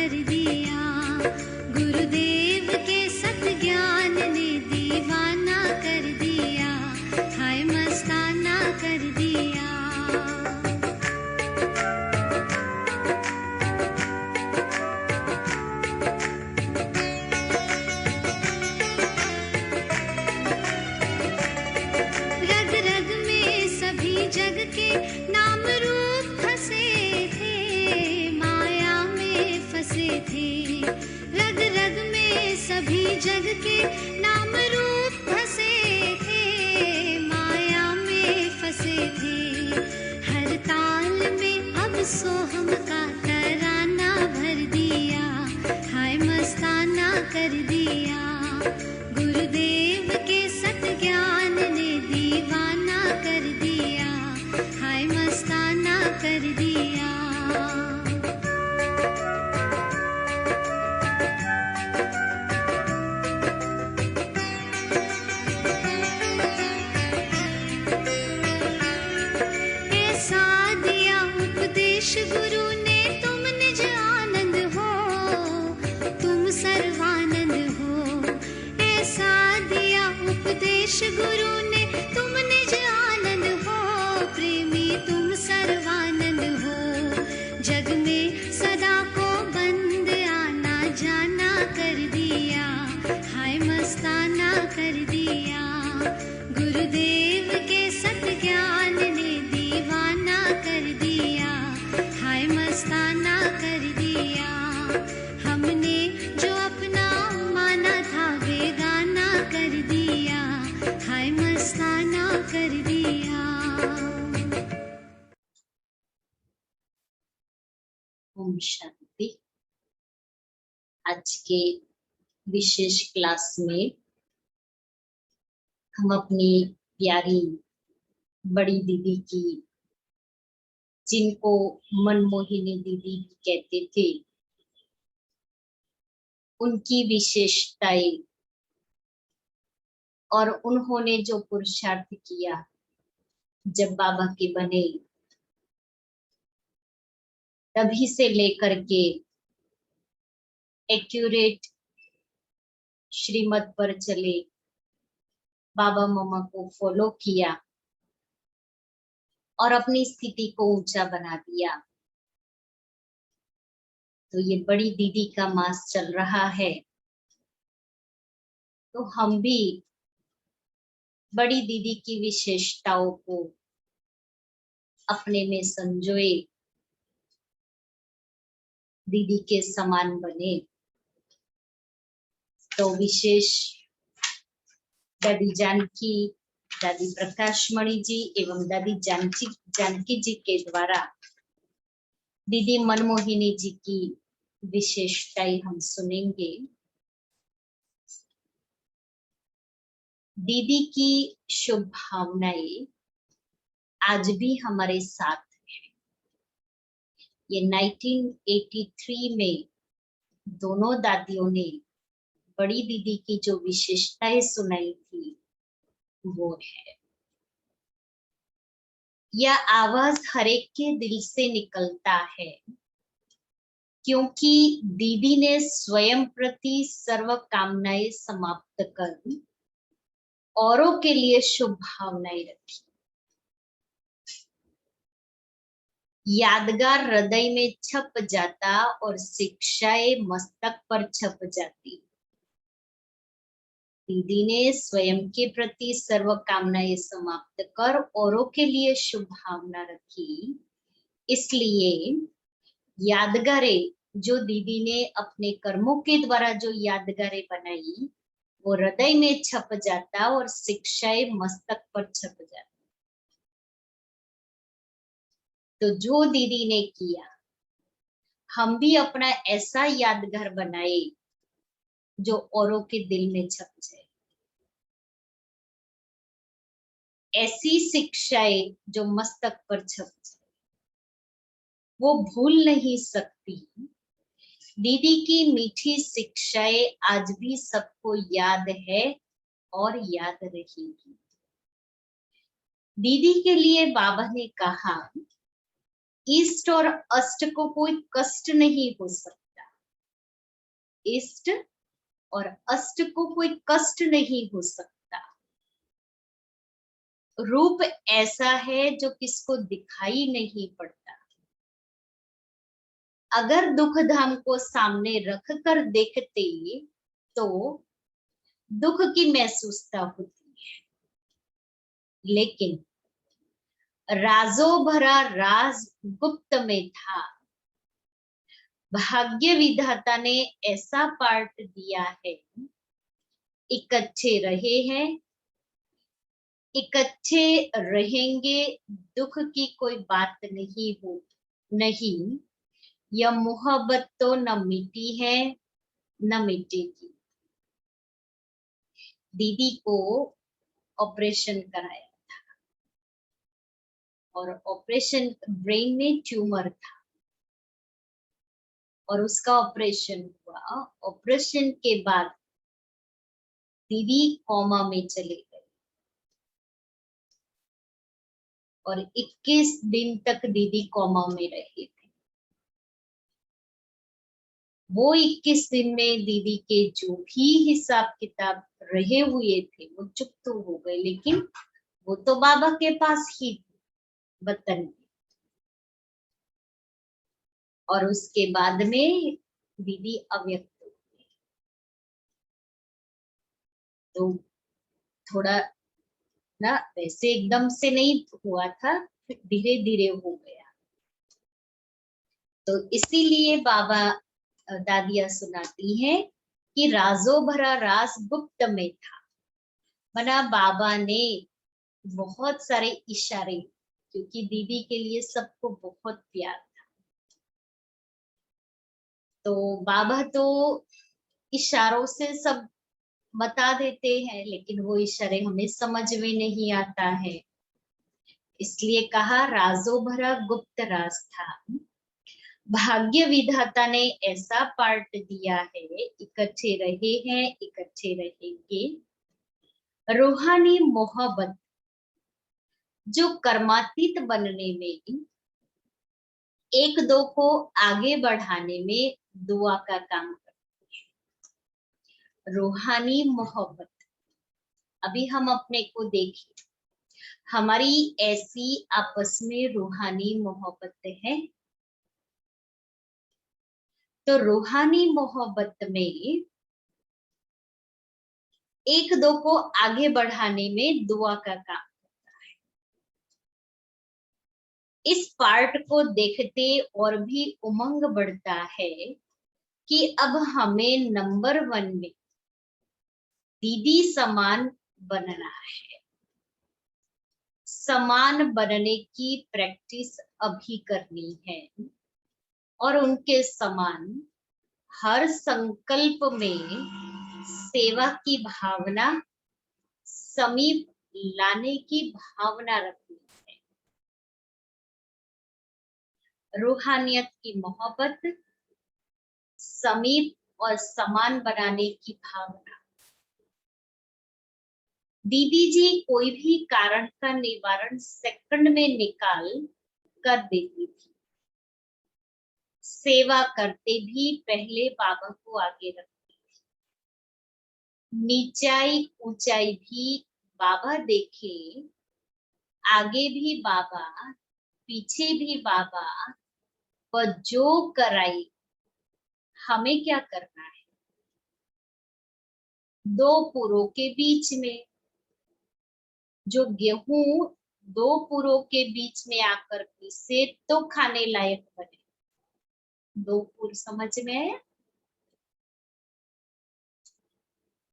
कर दिया, गुरुदेव के सत ज्ञान ने दीवाना कर दिया, हाय मस्ताना कर दिया। रग रग में सभी जग के नाम रूप फंसे थे, माया में फंसे थे। रग रग में सभी जग के नाम रूप फंसे थे, माया में फंसे थे। हर ताल में अब सोहम का तराना भर दिया, हाय मस्ताना कर दिया, गुरुदेव के सत ज्ञान ने दीवाना कर दिया, हाय मस्ताना कर दिया। ऐसा दिया उपदेश गुरु ने, तुम निज आनंद हो, तुम सर्वानंद हो। ऐसा दिया उपदेश गुरु ने, तुम निज आनंद हो, प्रेमी तुम सर्वानंद हो। जग में सदा को बंद आना जाना कर दिया, हाय मस्ताना कर दिया, गुरुदेव के सत ज्ञान ने दीवाना कर दिया, हाय मस्ताना कर दिया। हमने जो अपना माना था बेगाना कर दिया, हाय मस्ताना कर दिया। ओम शांति। आज के विशेष क्लास में हम अपनी प्यारी बड़ी दीदी की, जिनको मनमोहिनी दीदी कहते थे, उनकी विशेषताएं और उन्होंने जो पुरुषार्थ किया जब बाबा के बने, तभी से लेकर के एक्यूरेट श्रीमत पर चले, बाबा मम्मा को फॉलो किया और अपनी स्थिति को ऊंचा बना दिया। तो ये बड़ी दीदी का मास चल रहा है, तो हम भी बड़ी दीदी की विशेषताओं को अपने में संजोए, दीदी के समान बने। तो विशेष दादी जानकी, दादी प्रकाश मणि जी एवं दादी जानकी जी के द्वारा दीदी मनमोहिनी जी की विशेषताएं हम सुनेंगे। दीदी की शुभ भावनाएं आज भी हमारे साथ है। ये 1983 में दोनों दादियों ने बड़ी दीदी की जो विशेषताएं सुनाई थी वो है। यह आवाज हर एक के दिल से निकलता है, क्योंकि दीदी ने स्वयं प्रति सर्व कामनाएं समाप्त कर औरों के लिए शुभ भावनाएं रखी। यादगार हृदय में छप जाता और शिक्षाएं मस्तक पर छप जाती। दीदी ने स्वयं के प्रति सर्व कामनाएं समाप्त कर औरों के लिए शुभ भावना रखी। इसलिए यादगारें जो दीदी ने अपने कर्मों के द्वारा जो यादगारें बनाई, वो हृदय में छप जाता और शिक्षाएं मस्तक पर छप जाती। तो जो दीदी ने किया, हम भी अपना ऐसा यादगार बनाए जो औरों के दिल में छप जाए। ऐसी शिक्षाएं जो मस्तक पर छप जाए, वो भूल नहीं सकती। दीदी की मीठी शिक्षाएं आज भी सबको याद है और याद रहेगी। दीदी के लिए बाबा ने कहा, ईस्ट और अष्ट को कोई कष्ट नहीं हो सकता। इष्ट और अष्ट को कोई कष्ट नहीं हो सकता। रूप ऐसा है जो किसको दिखाई नहीं पड़ता। अगर दुख धाम को सामने रख कर देखते तो दुख की महसूसता होती है, लेकिन राजो भरा राज गुप्त में था। भाग्य विधाता ने ऐसा पार्ट दिया है, एक अच्छे रहे हैं, एक अच्छे रहेंगे, दुख की कोई बात नहीं हो नहीं। यह मोहब्बत तो न मिटी है न मिटेगी। दीदी को ऑपरेशन कराया और ऑपरेशन, ब्रेन में ट्यूमर था और उसका ऑपरेशन हुआ। ऑपरेशन के बाद दीदी कोमा में चले गए और 21 दिन तक दीदी कोमा में रहे थे। वो 21 दिन में दीदी के जो भी हिसाब किताब रहे हुए थे वो चुप तो हो गए, लेकिन वो तो बाबा के पास ही थे वतन में। और उसके बाद में दीदी अव्यक्त हो गई। तो थोड़ा ना वैसे एकदम से नहीं हुआ था, धीरे धीरे हो गया। तो इसीलिए बाबा दादिया सुनाती है कि राजो भरा राज गुप्त में था। मना बाबा ने बहुत सारे इशारे, क्योंकि दीदी के लिए सबको बहुत प्यार था, तो बाबा तो इशारों से सब बता देते हैं, लेकिन वो इशारे हमें समझ में नहीं आता है। इसलिए कहा राजो भरा गुप्त राज था। भाग्य विधाता ने ऐसा पार्ट दिया है, इकट्ठे रहे हैं इकट्ठे रहेंगे। रूहानी मोहब्बत जो कर्मातीत बनने में, एक दो को आगे बढ़ाने में दुआ का काम करती है। रूहानी मोहब्बत, अभी हम अपने को देखें, हमारी ऐसी आपस में रूहानी मोहब्बत है। तो रूहानी मोहब्बत में एक दो को आगे बढ़ाने में दुआ का काम करता है। इस पार्ट को देखते और भी उमंग बढ़ता है कि अब हमें नंबर 1 में दीदी समान बनना है। समान बनने की प्रैक्टिस अभी करनी है और उनके समान हर संकल्प में सेवा की भावना, समीप लाने की भावना रखनी है। रूहानियत की मोहब्बत, समीप और समान बनाने की भावना। दीदी जी कोई भी कारण का निवारण सेकंड में निकाल कर देती थी। सेवा करते भी पहले बाबा को आगे रखती थी। नीचाई ऊंचाई भी बाबा देखे, आगे भी बाबा पीछे भी बाबा, पर जो कराई हमें क्या करना है। दो पुरों के बीच में, जो गेहूं दो पुरों के बीच में आकर पीसे तो खाने लायक बने। दो पुर समझ में आया?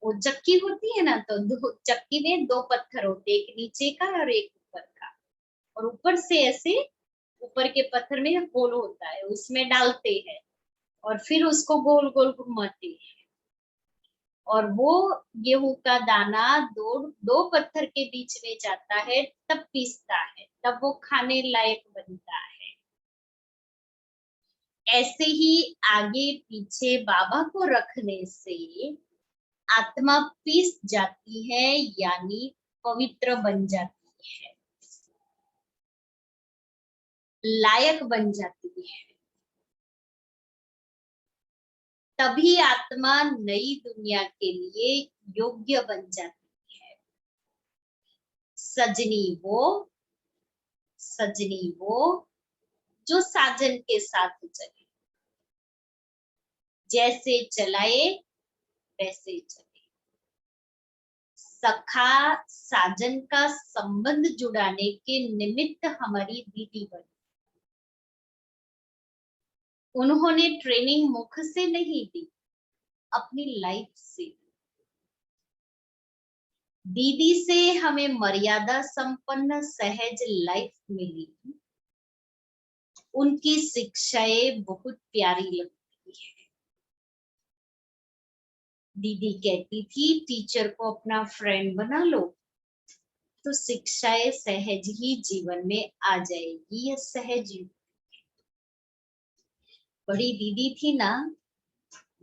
वो चक्की होती है ना, तो दो चक्की में दो पत्थर होते, एक नीचे का और एक ऊपर का, और ऊपर से ऐसे ऊपर के पत्थर में होल होता है, उसमें डालते हैं और फिर उसको गोल गोल घुमाते हैं, और वो गेहूं का दाना दो दो पत्थर के बीच में जाता है, तब पीसता है, तब वो खाने लायक बनता है। ऐसे ही आगे पीछे बाबा को रखने से आत्मा पीस जाती है, यानी पवित्र बन जाती है, लायक बन जाती है। तभी आत्मा नई दुनिया के लिए योग्य बन जाती है। सजनी वो जो साजन के साथ चले, जैसे चलाए वैसे चले। सखा साजन का संबंध जुड़ाने के निमित्त हमारी दीदी बनी। उन्होंने ट्रेनिंग मुख से नहीं दी, अपनी लाइफ से। दीदी से हमें मर्यादा संपन्न सहज लाइफ मिली। उनकी शिक्षाएं बहुत प्यारी लगती है। दीदी कहती थी टीचर को अपना फ्रेंड बना लो तो शिक्षाएं सहज ही जीवन में आ जाएगी। यह सहज बड़ी दीदी थी ना,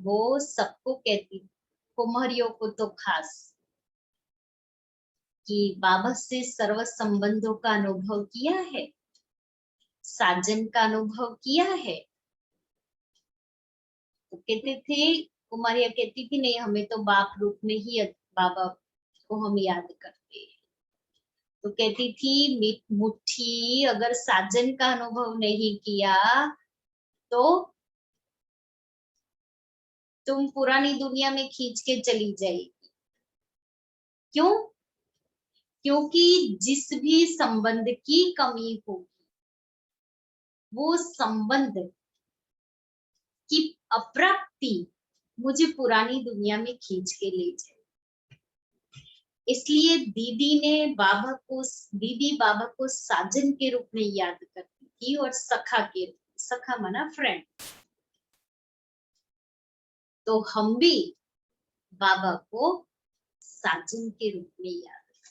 वो सबको कहती, कुमारियों को तो खास, कि बाबा से सर्व संबंधों का अनुभव किया है, साजन का अनुभव किया है। तो कहते थे, कुमारिया कहती थी नहीं, हमें तो बाप रूप में ही बाबा को हम याद करते हैं। तो कहती थी मुट्ठी अगर साजन का अनुभव नहीं किया तो तुम पुरानी दुनिया में खींच के चली जाएगी। क्यों? क्योंकि जिस भी संबंध की कमी होगी वो संबंध की अप्राप्ति मुझे पुरानी दुनिया में खींच के ले जाए। इसलिए दीदी बाबा को साजन के रूप में याद करती थी और सखा माना फ्रेंड। तो हम भी बाबा को साजन के रूप में याद करते।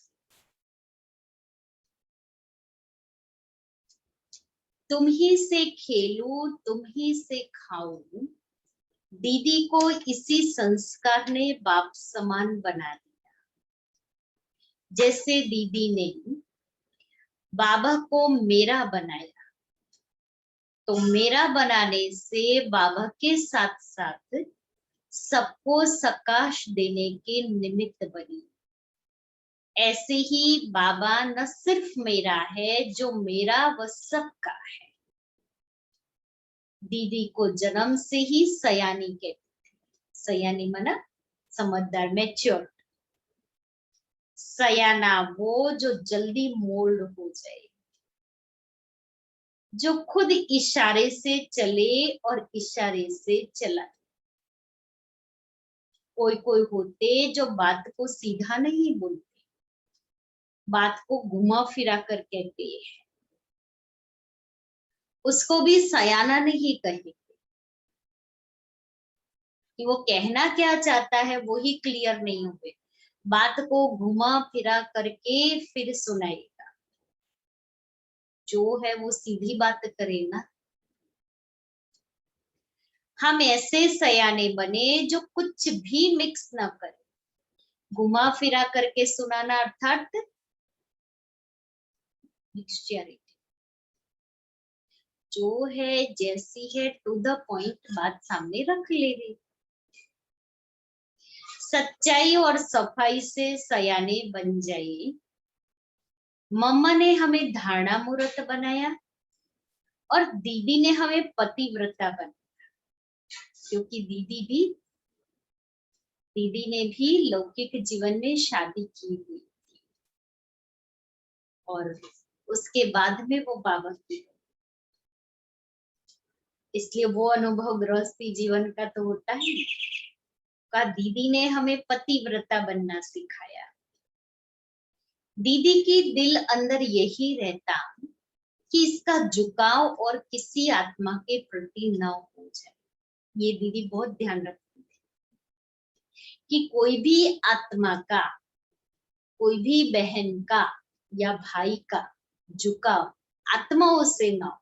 तुम ही से खेलूं, तुम ही से खाऊं, दीदी को इसी संस्कार ने बाप समान बना दिया। जैसे दीदी ने बाबा को मेरा बनाया, तो मेरा बनाने से बाबा के साथ साथ सबको सकाश देने के निमित्त बनी। ऐसे ही बाबा न सिर्फ मेरा है, जो मेरा वह सबका है। दीदी को जन्म से ही सयानी कहते थे। सयानी माना समझदार, मैच्योर। सयाना वो जो जल्दी मोल्ड हो जाए, जो खुद इशारे से चले और इशारे से चला। कोई होते जो बात को सीधा नहीं बोलते, बात को घुमा फिरा कर कहते हैं, उसको भी सयाना नहीं कहेंगे। कि वो कहना क्या चाहता है वो ही क्लियर नहीं हुए, बात को घुमा फिरा करके फिर सुनाएगा। जो है वो सीधी बात करे ना। हम ऐसे सयाने बने जो कुछ भी मिक्स ना करे, घुमा फिरा करके सुनाना, अर्थात मिक्सचरिटी। जो है जैसी है टू द पॉइंट बात सामने रख ले रही। सच्चाई और सफाई से सयाने बन जाए। मम्मा ने हमें धारणा मूर्त बनाया और दीदी ने हमें पतिव्रता बनाया, क्योंकि दीदी ने भी लौकिक जीवन में शादी की हुई थी और उसके बाद में वो बाबा की। इसलिए वो अनुभव गृहस्थी जीवन का तो होता है का। दीदी ने हमें पतिव्रता बनना सिखाया। दीदी की दिल अंदर यही रहता कि इसका झुकाव और किसी आत्मा के प्रति न हो जाए। ये दीदी बहुत ध्यान रखती थी कि कोई भी आत्मा का, कोई भी बहन का या भाई का झुकाव आत्माओं से न हो।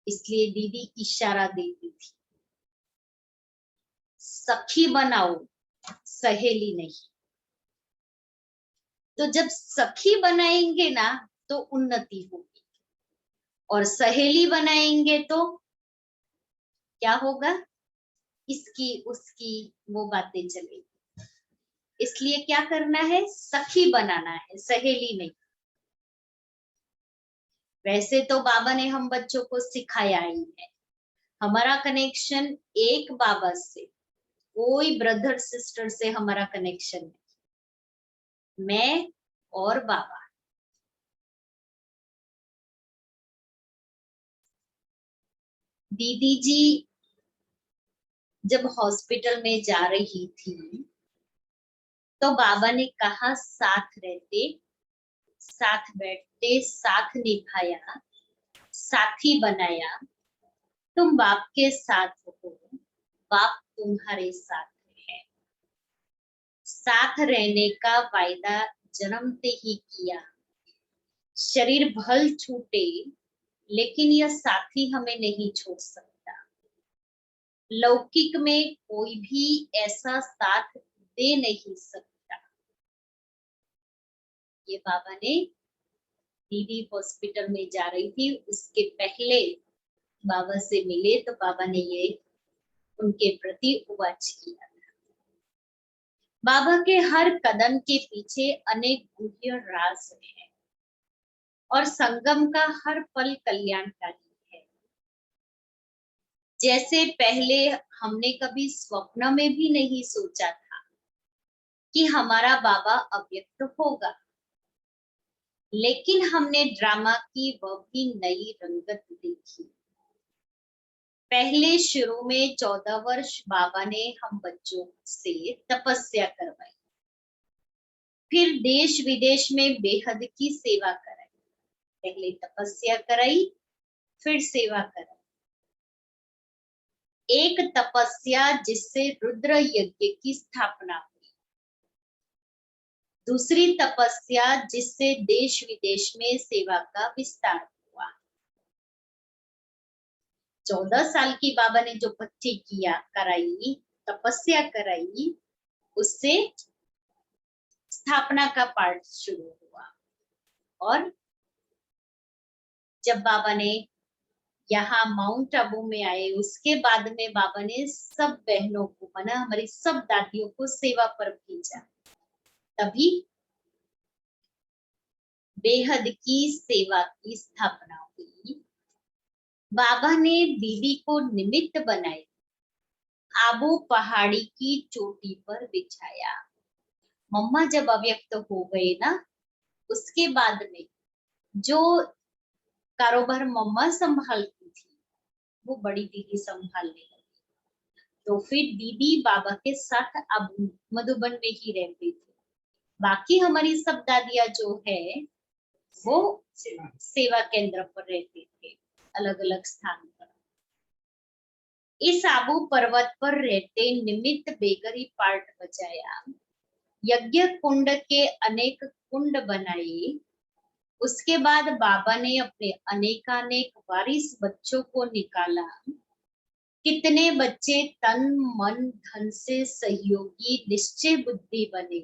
इसलिए दीदी इशारा देती थी, सखी बनाओ, सहेली नहीं। तो जब सखी बनाएंगे ना तो उन्नति होगी, और सहेली बनाएंगे तो क्या होगा, इसकी उसकी वो बातें चलेगी। इसलिए क्या करना है, सखी बनाना है, सहेली नहीं। वैसे तो बाबा ने हम बच्चों को सिखाया ही है, हमारा कनेक्शन एक बाबा से, कोई ब्रदर सिस्टर से हमारा कनेक्शन नहीं, मैं और बाबा। दीदी जी जब हॉस्पिटल में जा रही थी तो बाबा ने कहा साथ रहते, साथ बैठते, साथ निभाया, साथी बनाया। तुम बाप के साथ हो, बाप तुम्हारे साथ है। साथ रहने का वायदा जन्मते ही किया, शरीर भल छूटे लेकिन यह साथी हमें नहीं छोड़ सकता। लौकिक में कोई भी ऐसा साथ दे नहीं सकता। ये बाबा ने, दीदी हॉस्पिटल में जा रही थी, उसके पहले बाबा से मिले तो बाबा ने ये उनके प्रति वाच किया था। बाबा के हर कदम के पीछे अनेक गुह्य राज है और संगम का हर पल कल्याणकारी है। जैसे पहले हमने कभी स्वप्न में भी नहीं सोचा था कि हमारा बाबा अव्यक्त होगा, लेकिन हमने ड्रामा की वह भी नई रंगत देखी। पहले शुरू में 14 वर्ष बाबा ने हम बच्चों से तपस्या करवाई, फिर देश विदेश में बेहद की सेवा कराई। पहले तपस्या कराई, फिर सेवा कराई। एक तपस्या जिससे रुद्र यज्ञ की स्थापना हुई, दूसरी तपस्या जिससे देश विदेश में सेवा का विस्तार हुआ। 14 साल की बाबा ने जो भक्ति किया कराई, तपस्या कराई, उससे स्थापना का पार्ट शुरू हुआ। और जब बाबा ने यहाँ माउंट आबू में आए, उसके बाद में बाबा ने सब बहनों को, माना हमारी सब दादियों को सेवा पर भेजा, तभी बेहद की सेवा की स्थापना हुई। बाबा ने दीदी को निमित्त बनाए, आबू पहाड़ी की चोटी पर बिछाया। मम्मा जब अव्यक्त हो गए ना, उसके बाद में जो कारोबार मम्मा संभालती थी वो बड़ी दीदी संभालने लगी। तो फिर दीदी बाबा के साथ अब मधुबन में ही रहती थी। बाकी हमारी सब दादियां जो है वो सेवा केंद्र पर रहते थे, अलग अलग स्थान पर। इस आबू पर्वत पर रहते निमित्त बेगरी पार्ट बजाया, यज्ञ कुंड के अनेक कुंड बनाए। उसके बाद बाबा ने अपने अनेकानेक वारिस बच्चों को निकाला। कितने बच्चे तन मन धन से सहयोगी निश्चय बुद्धि बने।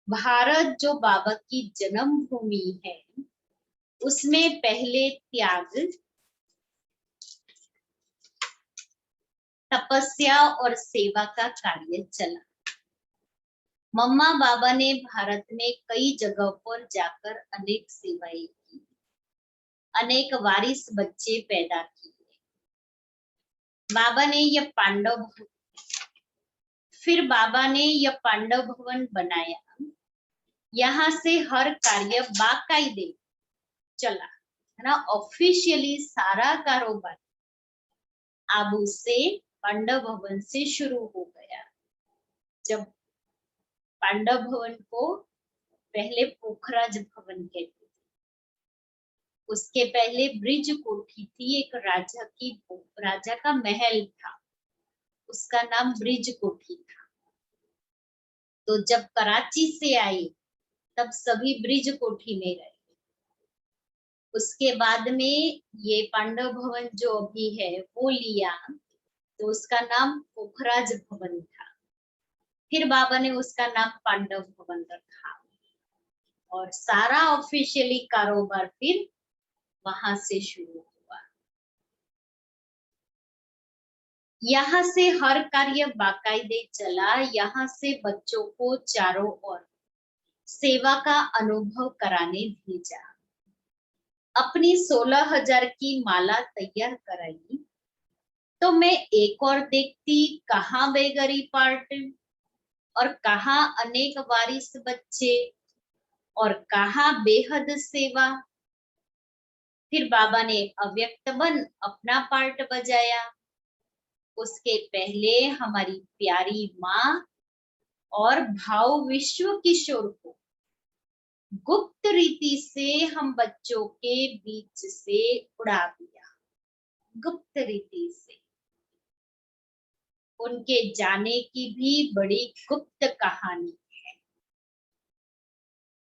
भारत जो बाबा की जन्मभूमि है, उसमें पहले त्याग, तपस्या और सेवा का कार्य चला। मम्मा बाबा ने भारत में कई जगहों पर जाकर अनेक सेवाएं की, अनेक वारिस बच्चे पैदा किए। बाबा ने यह फिर बाबा ने यह पांडव भवन बनाया। यहाँ से हर कार्य बाकायदे चला, है ना। ऑफिशियली सारा कारोबार आबू से, पांडव भवन से शुरू हो गया। जब पांडव भवन को पहले पोखराज भवन कहते थे, उसके पहले ब्रिज कोठी थी, एक राजा का महल था, उसका नाम ब्रिज कोठी था। तो जब कराची से आई तब सभी ब्रिज कोठी में रहे। उसके बाद में ये पांडव भवन जो अभी है वो लिया, तो उसका नाम पोखराज भवन था। फिर बाबा ने उसका नाम पांडव भवन रखा और सारा ऑफिशियली कारोबार फिर वहां से शुरू हुआ। यहाँ से हर कार्य बाकायदे चला, यहाँ से बच्चों को चारों ओर सेवा का अनुभव कराने भेजा। अपनी 16,000 की माला तैयार कराई तो मैं एक और देखती, कहाँ बेगरी पार्ट और कहाँ अनेक वारिस बच्चे और कहाँ बेहद सेवा। फिर बाबा ने अव्यक्त बन अपना पार्ट बजाया। उसके पहले हमारी प्यारी माँ और भाव विश्व किशोर को गुप्त रीति से हम बच्चों के बीच से उड़ा दिया। गुप्त रीति से उनके जाने की भी बड़ी गुप्त कहानी है।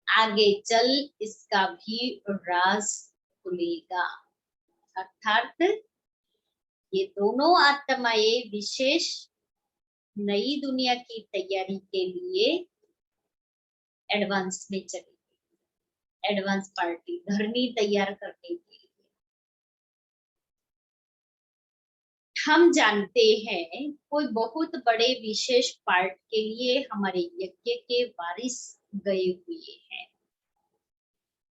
आगे चल इसका भी राज खुलेगा। अर्थात ये दोनों आत्माएं विशेष नई दुनिया की तैयारी के लिए एडवांस में चली गई। एडवांस पार्टी धरनी तैयार करने के लिए। हम जानते हैं कोई बहुत बड़े विशेष पार्ट के लिए हमारे यज्ञ के वारिस गए हुए हैं।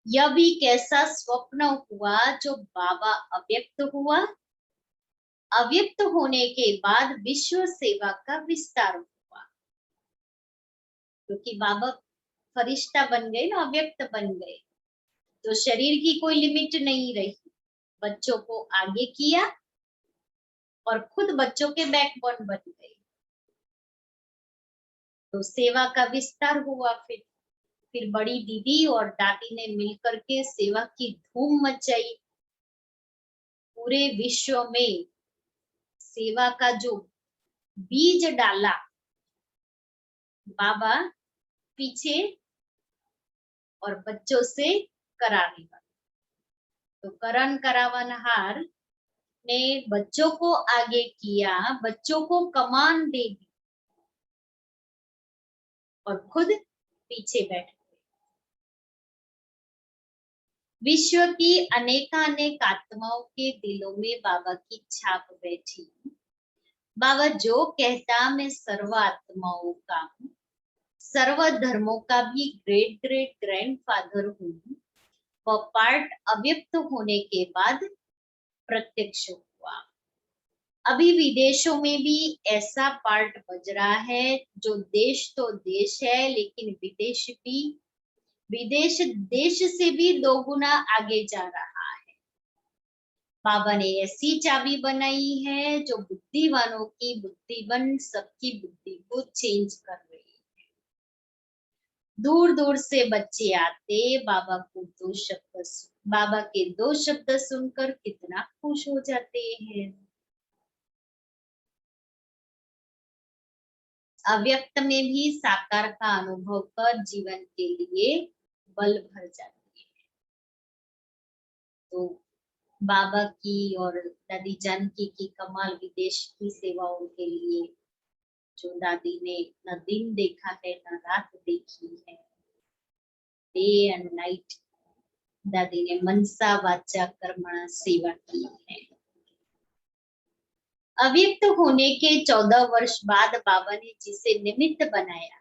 यह भी कैसा स्वप्न हुआ जो बाबा अव्यक्त हुआ। अव्यक्त होने के बाद विश्व सेवा का विस्तार हुआ, क्योंकि बाबा फरिश्ता बन गए ना, अव्यक्त बन गए, तो शरीर की कोई लिमिट नहीं रही। बच्चों को आगे किया और खुद बच्चों के बैकबोन बन गए, तो सेवा का विस्तार हुआ। फिर बड़ी दीदी और दादी ने मिलकर के सेवा की धूम मचाई। पूरे विश्व में सेवा का जो बीज डाला बाबा पीछे और बच्चों से कराने वाला। तो करण करावनहार ने बच्चों को आगे किया, बच्चों को कमान दे दी और खुद पीछे बैठ गए। विश्व की अनेकानेक आत्माओं के दिलों में बाबा की छाप बैठी। बाबा जो कहता मैं सर्व आत्माओं का हूँ, सर्व धर्मों का भी ग्रेट ग्रेट ग्रैंडफादर हूँ, वह पार्ट अव्यक्त होने के बाद प्रत्यक्ष हुआ। अभी विदेशों में भी ऐसा पार्ट बज रहा है, जो देश तो देश है लेकिन विदेश भी, विदेश देश से भी 2 गुना आगे जा रहा है। बाबा ने ऐसी चाबी बनाई है जो बुद्धिवानों की बुद्धि बन सबकी बुद्धि को चेंज कर रही है। दूर दूर से बच्चे आते बाबा को बाबा के 2 शब्द सुनकर कितना खुश हो जाते हैं। अव्यक्त में भी साकार का अनुभव कर जीवन के लिए बल भर जाती है। तो बाबा की और दादी जानकी की कमाल विदेश की सेवाओं के लिए, जो दादी ने न दिन देखा है न रात देखी है, डे एंड नाइट दादी ने मनसा वाचा कर्मणा सेवा की है। अव्यक्त होने के 14 वर्ष बाद बाबा ने जिसे निमित्त बनाया,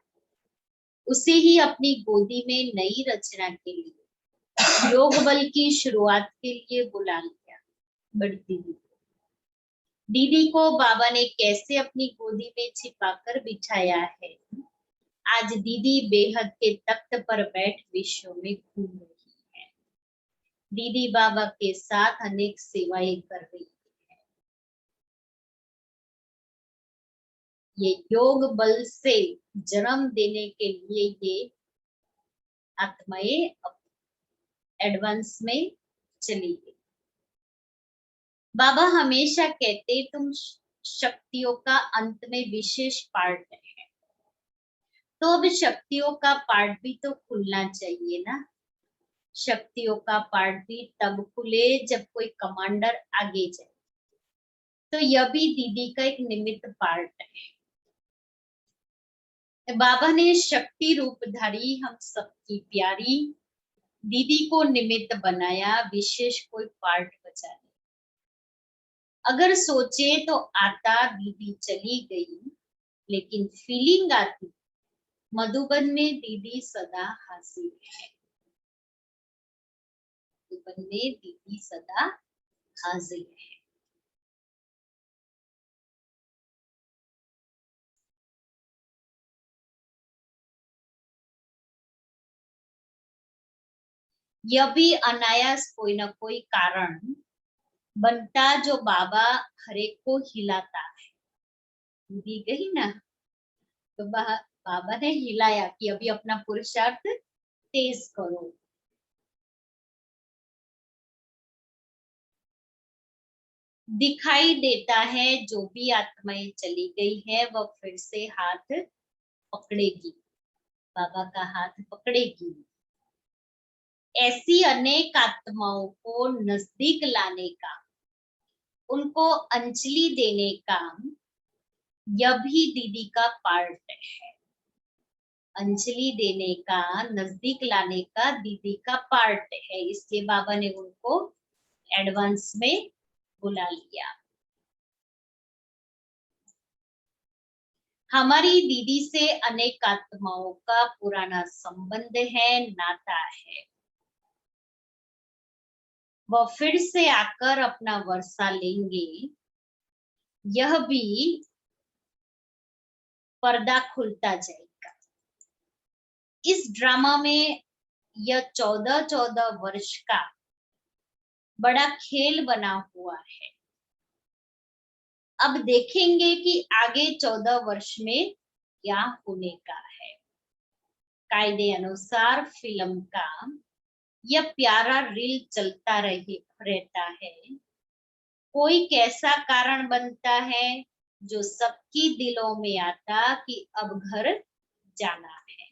उसे ही अपनी गोदी में नई रचना के लिए, योग बल की शुरुआत के लिए बुला लिया। बड़ी दीदी को बाबा ने कैसे अपनी गोदी में छिपाकर बिठाया है। आज दीदी बेहद के तख्त पर बैठ विश्व में घूम रही है। दीदी बाबा के साथ अनेक सेवाएं कर रही है। ये योग बल से जन्म देने के लिए ये आत्माएं एडवांस में चली गई। बाबा हमेशा कहते तुम शक्तियों का अंत में विशेष पार्ट है, तो अब शक्तियों का पार्ट भी तो खुलना चाहिए ना। शक्तियों का पार्ट भी तब खुले जब कोई कमांडर आगे जाए। तो यह भी दीदी का एक निमित्त पार्ट है। बाबा ने शक्ति रूपधारी हम सबकी प्यारी दीदी को निमित्त बनाया, विशेष कोई पार्ट बचाने। अगर सोचे तो आता दीदी चली गई, लेकिन फीलिंग आती मधुबन में दीदी सदा हाजिर है। मधुबन में दीदी सदा हाजिर है। यह भी अनायास कोई ना कोई कारण बनता जो बाबा हरेक को हिलाता है। दीदी गई ना, तो बाबा ने हिलाया कि अभी अपना पुरुषार्थ तेज करो। दिखाई देता है जो भी आत्माएं चली गई है वह फिर से हाथ पकड़ेगी, बाबा का हाथ पकड़ेगी। ऐसी अनेक आत्माओं को नजदीक लाने का, उनको अंजलि देने का यह भी दीदी का पार्ट है। अंजलि देने का, नजदीक लाने का दीदी का पार्ट है, इसलिए बाबा ने उनको एडवांस में बुला लिया। हमारी दीदी से अनेक आत्माओं का पुराना संबंध है, नाता है। वह फिर से आकर अपना वर्षा लेंगे, यह भी पर्दा खुलता जाएगा। इस ड्रामा में यह 14 वर्ष का बड़ा खेल बना हुआ है। अब देखेंगे कि आगे 14 वर्ष में क्या होने का है। कायदे अनुसार फिल्म का यह प्यारा रील चलता रहता है। कोई कैसा कारण बनता है जो सबकी दिलों में आता कि अब घर जाना है।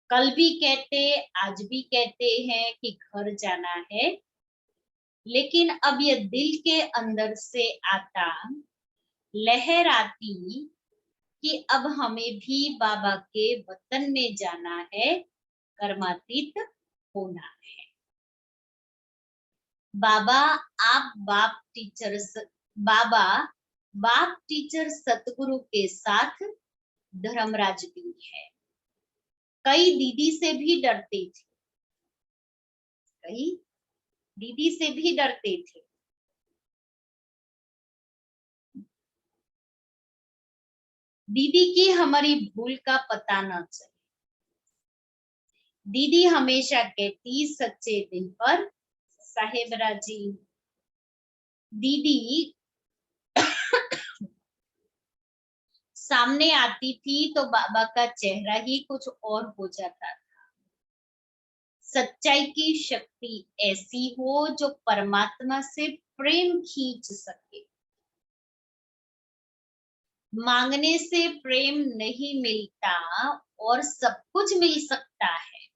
कल भी कहते, आज भी कहते हैं कि घर जाना है, लेकिन अब ये दिल के अंदर से आता, लहर आती कि अब हमें भी बाबा के वतन में जाना है, कर्मातीत होना है। बाबा बाबा बाप टीचर सतगुरु के साथ धर्मराज भी है। कई दीदी से भी डरते थे, कई दीदी से भी डरते थे। दीदी की हमारी भूल का पता न चले। दीदी हमेशा कहती सच्चे दिल पर साहेबरा जी। दीदी सामने आती थी तो बाबा का चेहरा ही कुछ और हो जाता था। सच्चाई की शक्ति ऐसी हो जो परमात्मा से प्रेम खींच सके। मांगने से प्रेम नहीं मिलता और सब कुछ मिल सकता है।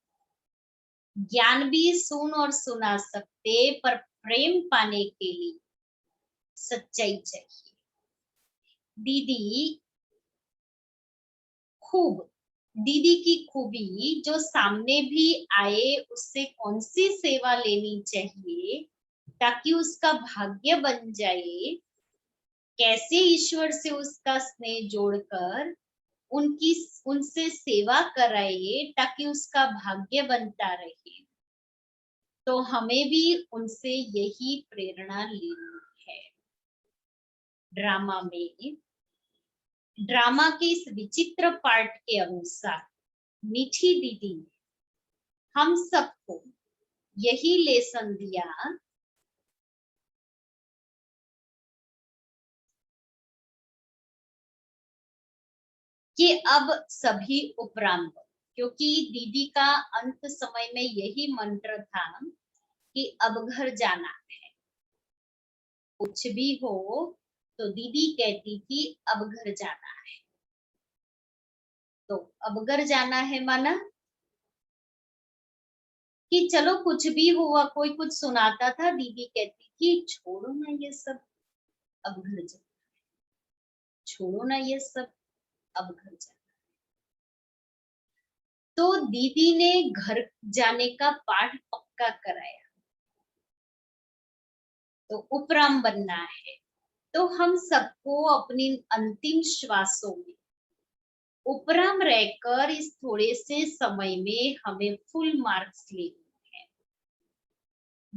ज्ञान भी सुन और सुना सकते, पर प्रेम पाने के लिए सच्चाई चाहिए। दीदी की खूबी जो सामने भी आए उससे कौन सी सेवा लेनी चाहिए ताकि उसका भाग्य बन जाए, कैसे ईश्वर से उसका स्नेह जोड़कर उनसे सेवा कराए ताकि उसका भाग्य बनता रहे। तो हमें भी उनसे यही प्रेरणा लेनी है। ड्रामा के इस विचित्र पार्ट के अनुसार मीठी दीदी ने हम सबको यही लेसन दिया कि अब सभी उपरांत, क्योंकि दीदी का अंत समय में यही मंत्र था कि अब घर जाना है। कुछ भी हो तो दीदी कहती थी अब घर जाना है। तो अब घर जाना है माना कि चलो कुछ भी हुआ, कोई कुछ सुनाता था, दीदी कहती थी छोड़ो ना ये सब, अब घर जाना, छोड़ो ना ये सब, अब घर जाना। तो दीदी ने घर जाने का पाठ पक्का कराया। तो उपराम बनना है। तो हम सबको अपनी अंतिम श्वासों में उपराम रहकर इस थोड़े से समय में हमें फुल मार्क्स लेने हैं।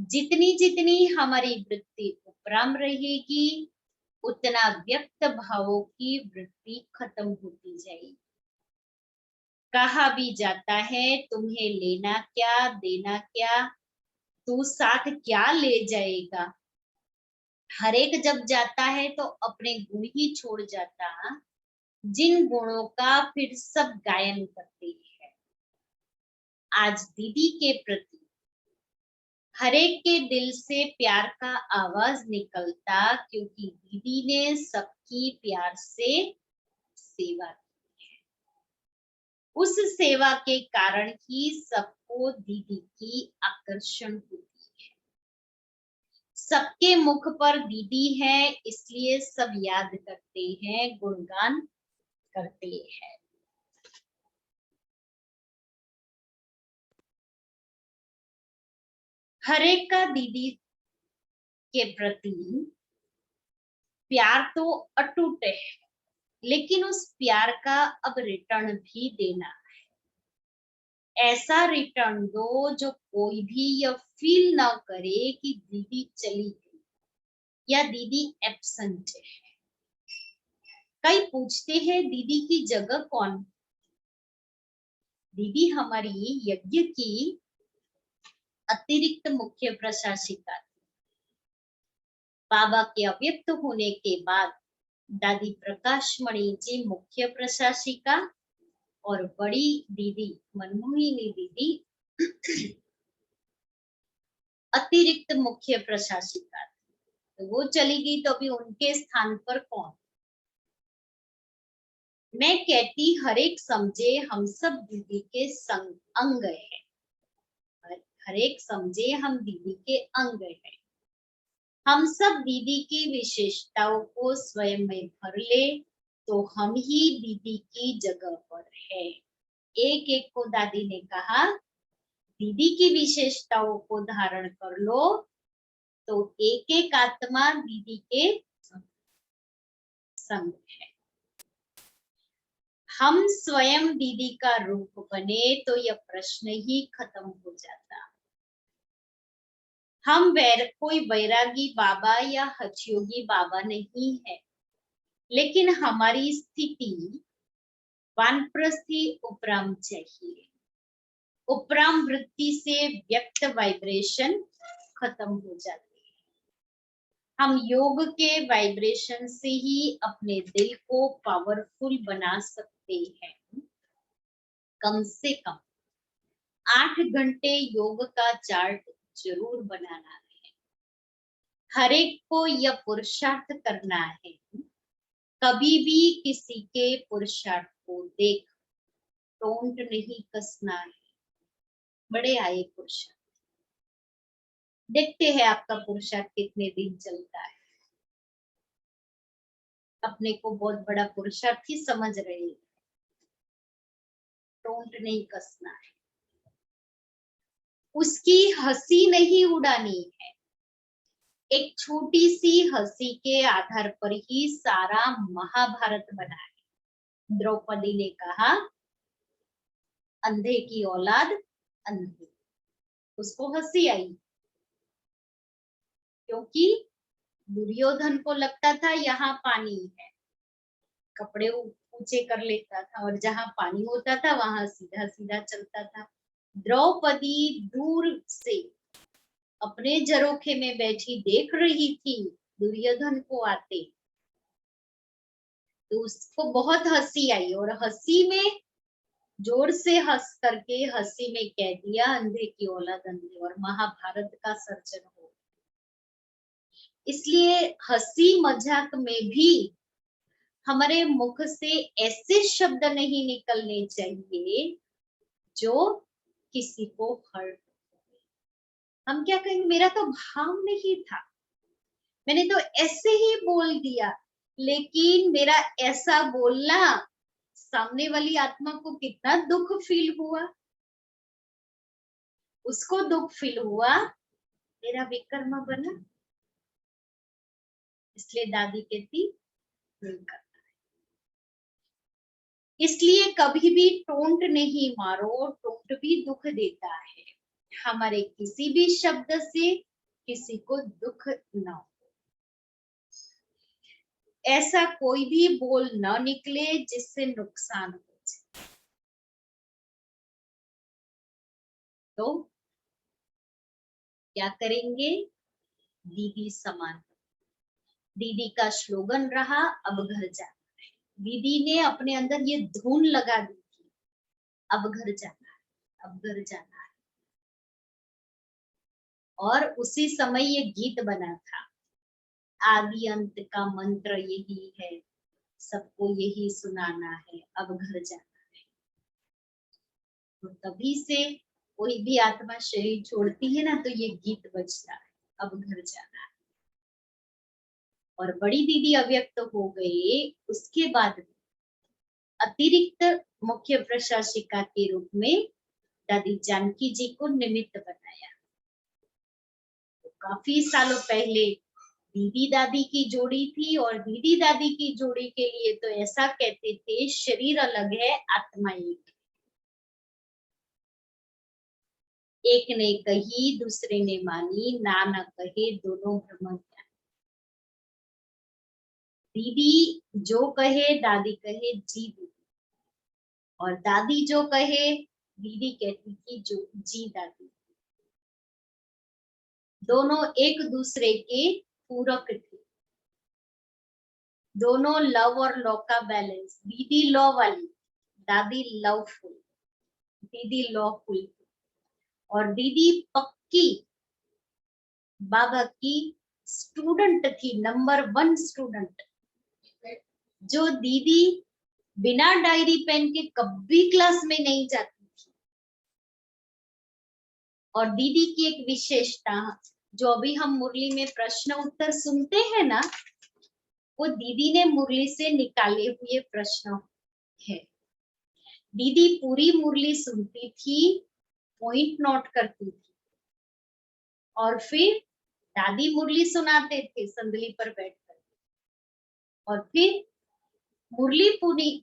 जितनी जितनी हमारी वृत्ति उपराम रहेगी, उतना व्यक्त भावों की वृत्ति खत्म होती जाएगी। कहा भी जाता है, तुम्हें लेना क्या देना क्या, तू साथ क्या ले जाएगा। हर एक जब जाता है तो अपने गुण ही छोड़ जाता, जिन गुणों का फिर सब गायन करते हैं। आज दीदी के प्रति हर एक के दिल से प्यार का आवाज निकलता, क्योंकि दीदी ने सबकी प्यार से सेवा की है। उस सेवा के कारण ही सबको दीदी की आकर्षण होती है। सबके मुख पर दीदी है, इसलिए सब याद करते हैं, गुणगान करते हैं। हर एक का दीदी के प्रति प्यार तो अटूट है, लेकिन उस प्यार का अब रिटर्न भी देना है। ऐसा रिटर्न दो जो कोई भी यह फील ना करे कि दीदी चली गई या दीदी एब्सेंट है। कई पूछते हैं, दीदी की जगह कौन? दीदी हमारी यज्ञ की अतिरिक्त मुख्य प्रशासिका थी। बाबा के अव्यक्त होने के बाद दादी प्रकाशमणि जी मुख्य प्रशासिका और बड़ी दीदी मनमोहिनी दीदी अतिरिक्त मुख्य प्रशासिका थी। तो वो चली गई, तो अभी उनके स्थान पर कौन? मैं कहती, हर एक समझे हम सब दीदी के संग अंग है। हर एक समझे हम दीदी के अंग है। हम सब दीदी की विशेषताओं को स्वयं में भर ले तो हम ही दीदी की जगह पर है। एक एक को दादी ने कहा, दीदी की विशेषताओं को धारण कर लो तो एक एक आत्मा दीदी के संग है। हम स्वयं दीदी का रूप बने तो यह प्रश्न ही खत्म हो जाता। हम कोई वैरागी बाबा या हठयोगी बाबा नहीं है, लेकिन हमारी स्थिति वानप्रस्थी उपराम चाहिए। उपराम वृत्ति से व्यक्त वाइब्रेशन खत्म हो जाती है। हम योग के वाइब्रेशन से ही अपने दिल को पावरफुल बना सकते हैं। कम से कम 8 घंटे योग का चार्ट जरूर बनाना है। हर एक को यह पुरुषार्थ करना है, कभी भी किसी के पुरुषार्थ को देख टोंट नहीं कसना है। बड़े आए पुरुषार्थ, देखते हैं आपका पुरुषार्थ कितने दिन चलता है। अपने को बहुत बड़ा पुरुषार्थ ही समझ रहे हैं, टोंट नहीं कसना है। उसकी हंसी नहीं उड़ानी है। एक छोटी सी हंसी के आधार पर ही सारा महाभारत बना है। द्रौपदी ने कहा, अंधे की औलाद अंधी। उसको हंसी आई, क्योंकि दुर्योधन को लगता था यहाँ पानी है, कपड़े ऊंचे कर लेता था और जहां पानी होता था वहां सीधा सीधा चलता था। द्रौपदी दूर से अपने झरोखे में बैठी देख रही थी दुर्योधन को आते, तो उसको बहुत हंसी आई और हंसी में जोर से हंस करके हंसी में कह दिया, अंधे की औलाद अंधे, और महाभारत का सर्जन हो। इसलिए हंसी मजाक में भी हमारे मुख से ऐसे शब्द नहीं निकलने चाहिए जो किसी को हर्ट। हम क्या कहेंगे, मेरा तो भाव नहीं था, मैंने तो ऐसे ही बोल दिया, लेकिन मेरा ऐसा बोलना सामने वाली आत्मा को कितना दुख फील हुआ। उसको दुख फील हुआ, मेरा विकर्म बना। इसलिए दादी कहती नहीं करना। इसलिए कभी भी टोंट नहीं मारो, टोंट भी दुख देता है। हमारे किसी भी शब्द से किसी को दुख ना हो, ऐसा कोई भी बोल न निकले जिससे नुकसान हो जाए। तो क्या करेंगे? दीदी समान। दीदी का स्लोगन रहा अब घर जाना है। दीदी ने अपने अंदर ये धुन लगा दी थी, अब घर जाना है, अब घर जाना है। और उसी समय ये गीत बना था, आदि अंत का मंत्र यही है, सबको यही सुनाना है, अब घर जाना है। तो तभी से कोई भी आत्मा शरीर छोड़ती है ना, तो ये गीत बजता है, अब घर जाना है। और बड़ी दीदी अव्यक्त हो गए, उसके बाद अतिरिक्त मुख्य प्रशासिका के रूप में दादी जानकी जी को निमित्त बनाया। तो काफी सालों पहले दीदी दादी की जोड़ी थी, और दीदी दादी की जोड़ी के लिए तो ऐसा कहते थे, शरीर अलग है, आत्मा एक। एक ने कही दूसरे ने मानी, ना न कहे दोनों ब्रह्म ज्ञानी। दीदी जो कहे दादी कहे जी दीदी, और दादी जो कहे दीदी कहती थी जो जी दादी। दोनों एक दूसरे के पूरक थे, दोनों लव और लॉ का बैलेंस। दीदी लॉ वाली, दादी लवफुल। दीदी लॉफुल और दीदी पक्की बाबा की स्टूडेंट थी, नंबर 1 स्टूडेंट। जो दीदी बिना डायरी पेन के कभी क्लास में नहीं जाती थी। और दीदी की एक विशेषता, जो अभी हम मुरली में प्रश्न उत्तर सुनते हैं ना, वो दीदी ने मुरली से निकाले हुए प्रश्न है। दीदी पूरी मुरली सुनती थी, पॉइंट नोट करती थी, और फिर दादी मुरली सुनाते थे संदली पर बैठकर, और फिर मुरली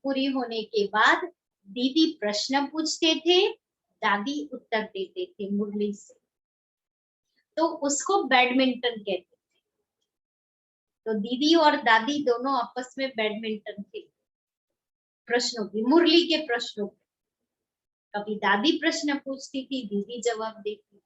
पूरी होने के बाद दीदी प्रश्न पूछते थे, दादी उत्तर देते थे मुरली से। तो उसको बैडमिंटन कहते थे। तो दीदी और दादी दोनों आपस में बैडमिंटन थे, प्रश्नों की, मुरली के प्रश्नों की। कभी दादी प्रश्न पूछती थी, दीदी जवाब देती।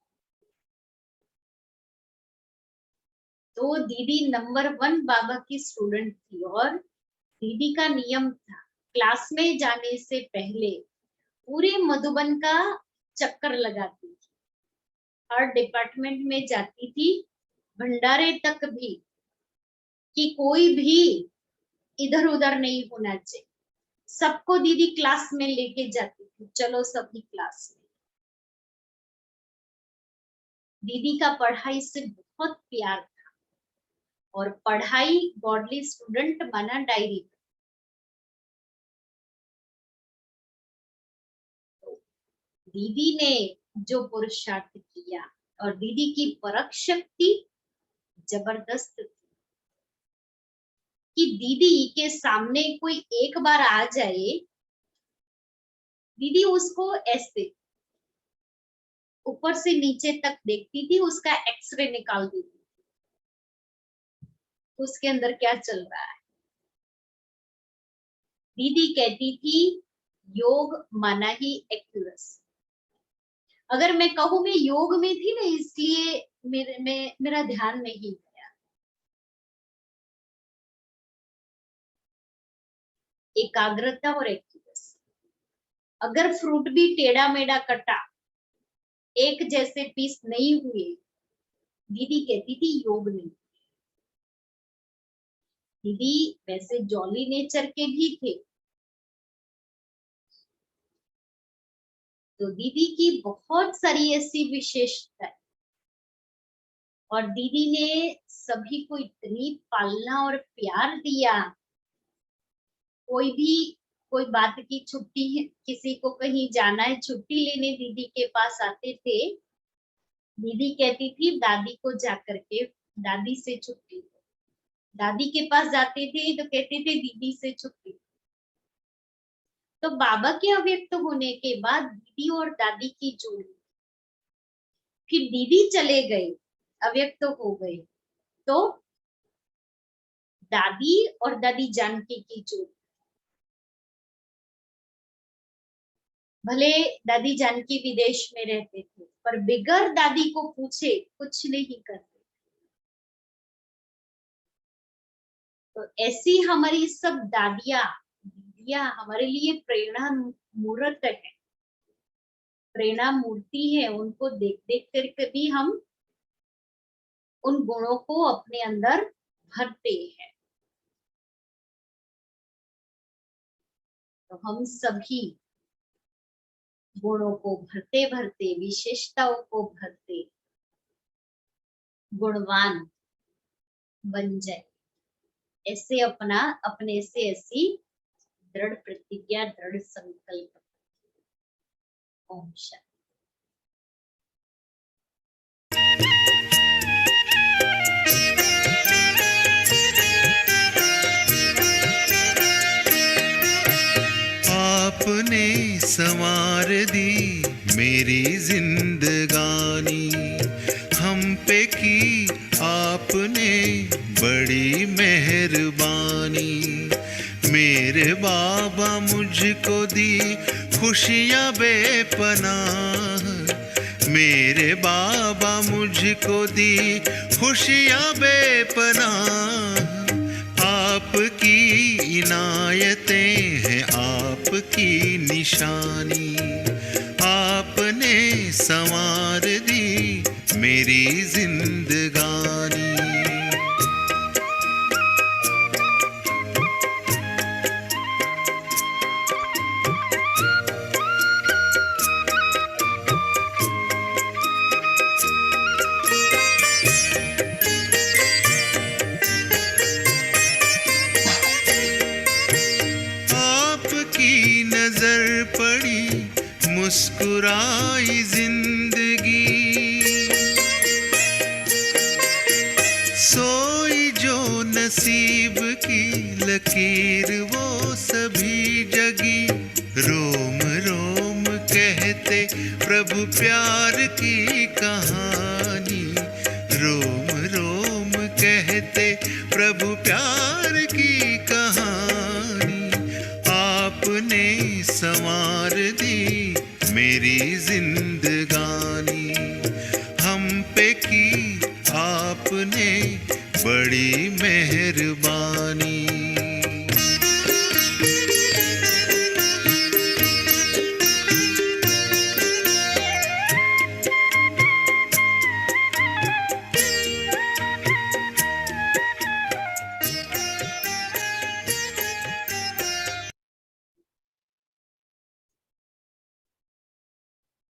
तो दीदी नंबर 1 बाबा की स्टूडेंट थी, और दीदी का नियम था, क्लास में जाने से पहले पूरे मधुबन का चक्कर लगाती थी, हर डिपार्टमेंट में जाती थी, भंडारे तक भी, कि कोई भी इधर उधर नहीं होना चाहिए। सबको दीदी क्लास में लेके जाती थी, चलो सभी क्लास में। दीदी का पढ़ाई से बहुत प्यार था, और पढ़ाई गॉडली स्टूडेंट माना डायरी। तो दीदी ने जो पुरुषार्थ किया, और दीदी की परख शक्ति जबरदस्त थी, कि दीदी के सामने कोई एक बार आ जाए, दीदी उसको ऐसे ऊपर से नीचे तक देखती थी, उसका एक्सरे निकाल देती थी, उसके अंदर क्या चल रहा है। दीदी कहती थी योग माना ही एक्यूरेसी। अगर मैं कहूं मैं योग में थी ना, इसलिए मेरा ध्यान नहीं गया। एकाग्रता और एक्यूरेसी। अगर फ्रूट भी टेढ़ा मेढ़ा कटा, एक जैसे पीस नहीं हुए, दीदी कहती थी योग नहीं। दीदी वैसे जॉली नेचर के भी थे, तो दीदी की बहुत सारी ऐसी विशेषता, और दीदी ने सभी को इतनी पालना और प्यार दिया। कोई बात की छुट्टी है, किसी को कहीं जाना है, छुट्टी लेने दीदी के पास आते थे, दीदी कहती थी दादी को जाकर के दादी से छुट्टी दो। दादी के पास जाते थे तो कहते थे दीदी से छुट्टी। तो बाबा के अव्यक्त होने के बाद दीदी और दादी की जोड़ी, फिर दीदी चले गए, अव्यक्त हो गए, तो दादी और दादी जानकी की जोड़ी। भले दादी जानकी विदेश में रहते थे पर बिगर दादी को पूछे कुछ नहीं करते। तो ऐसी हमारी सब दादियां दीदियां हमारे लिए प्रेरणा मूर्त है, प्रेरणा मूर्ति है। उनको देख देख कर भी हम उन गुणों को अपने अंदर भरते हैं। तो हम सभी गुणों को भरते भरते, विशेषताओं को भरते गुणवान बन जाए, ऐसे अपने से ऐसी दृढ़ प्रतिज्ञा, दृढ़ संकल्प। ओम शांति। आपने संवार दी मेरी जिंदगानी, हम पे की आपने बड़ी मेहरबानी। मेरे बाबा मुझको दी खुशियाँ बेपनाह, मेरे बाबा मुझको दी खुशियाँ बेपनाह। आपकी इनायतें हैं आपकी निशानी, आपने संवार दी मेरी जिंदगानी। नजर पड़ी मुस्कुराई जिंदगी, सोई जो नसीब की लकीर वो सभी जगी। रोम रोम कहते प्रभु प्यार की कहानी, रोम रोम कहते प्रभु प्यार की कहानी। आपने संवार दी मेरी जिंदगानी, हम पे की आपने बड़ी मेहरबानी।